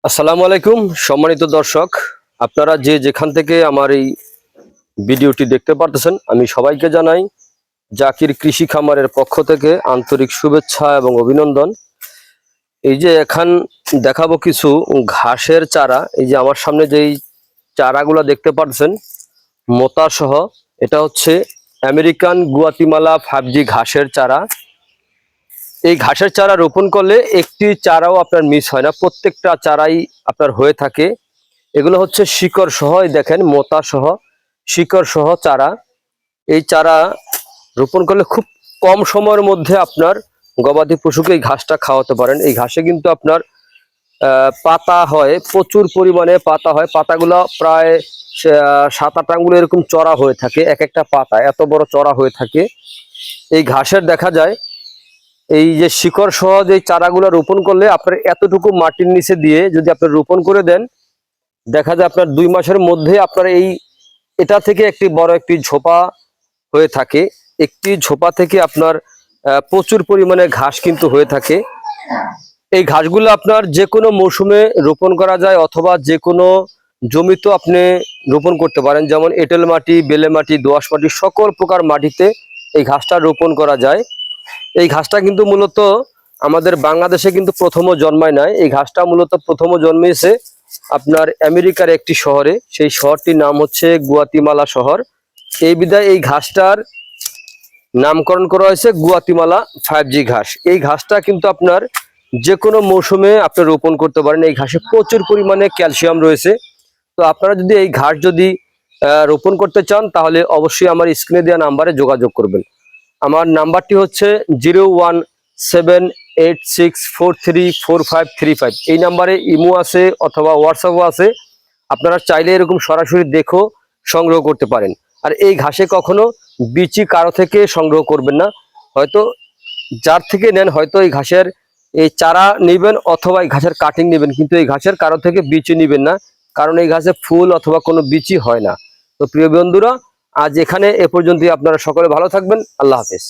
আসসালামু আলাইকুম সম্মানিত দর্শক, আপনারা যে যেখান থেকে আমার এই ভিডিওটি দেখতে পারতেছেন, আমি সবাইকে জানাই জাকির কৃষি খামারের পক্ষ থেকে আন্তরিক শুভেচ্ছা এবং অভিনন্দন। এই যে এখন দেখাবো কিছু ঘাসের চারা। এই যে আমার সামনে যেই চারাগুলো দেখতে পাচ্ছেন মোতা সহ, এটা হচ্ছে আমেরিকান গুয়াতিমালা 5G ঘাসের চারা। এই ঘাসের চারা রোপণ করলে একটি চারাও আপনার মিস হয় না, প্রত্যেকটা চারাই আপনার হয়ে থাকে। এগুলো হচ্ছে শিকড় সহ, দেখেন মোতা সহ শিকড় সহ চারা। এই চারা রোপণ করলে খুব কম সময়ের মধ্যে আপনার গবাদি পশুকে এই ঘাসটা খাওয়াতে পারেন। এই ঘাসে কিন্তু আপনার পাতা হয়, প্রচুর পরিমাণে পাতা হয়। পাতাগুলো প্রায় 7-8 আঙ্গুল এরকম চড়া হয়ে থাকে, এক একটা পাতা এত বড় চড়া হয়ে থাকে। এই ঘাসের দেখা যায় এই যে শিকড় সহ যে চারাগুলো রোপণ করলে আপনার এতটুকু মাটির নিচে দিয়ে যদি আপনি রোপণ করে দেন, দেখা যায় আপনার 2 মাসের মধ্যে আপনার এটা থেকে একটি বড় একটি ঝোপা হয়ে থাকে। একটি ঝোপা থেকে আপনার প্রচুর পরিমাণে ঘাস কিন্তু হয়ে থাকে। এই ঘাসগুলো আপনার যে কোনো মৌসুমে রোপণ করা যায়, অথবা যে কোনো জমিতে আপনি রোপণ করতে পারেন। যেমন এঁটেল মাটি, বেলে মাটি, দোআঁশ মাটি, সকল প্রকার মাটিতে এই ঘাসটা রোপণ করা যায়। এই ঘাসটা কিন্তু মূলত আমাদের বাংলাদেশে কিন্তু প্রথমও জন্মায় নাই। এই ঘাসটা মূলত প্রথমও জন্মেছে আপনার আমেরিকার একটি শহরে। সেই শহরটির নাম হচ্ছে গুয়াতিমালা শহর। এই বিধায় এই ঘাসটার নামকরণ করা হয়েছে গুয়াতিমালা 5G ঘাস। এই ঘাসটা কিন্তু আপনার যে কোনো মৌসুমে আপনি রোপণ করতে পারেন। এই ঘাসে প্রচুর পরিমাণে ক্যালসিয়াম রয়েছে। তো আপনারা যদি এই ঘাস যদি রোপণ করতে চান, তাহলে অবশ্যই আমার স্ক্রিনে দেওয়া নাম্বারে যোগাযোগ করবেন। আমার নাম্বারটি হচ্ছে 01786434535। এই নাম্বারে ইমো আছে অথবা হোয়াটসঅ্যাপও আছে। আপনারা চাইলে এরকম সরাসরি দেখো সংগ্রহ করতে পারেন। আর এই ঘাসে কখনো বিচি কারো থেকে সংগ্রহ করবেন না। হয়তো যার থেকে নেন, হয়তো এই ঘাসের এই চারা নেবেন অথবা এই ঘাসের কাটিং নেবেন, কিন্তু এই ঘাসের কারো থেকে বিচি নেবেন না, কারণ এই ঘাসে ফুল অথবা কোনো বিচি হয় না। তো প্রিয় বন্ধুরা, আজ এখানে এ পর্যন্তই। আপনারা সকলে ভালো থাকবেন। আল্লাহ হাফেজ।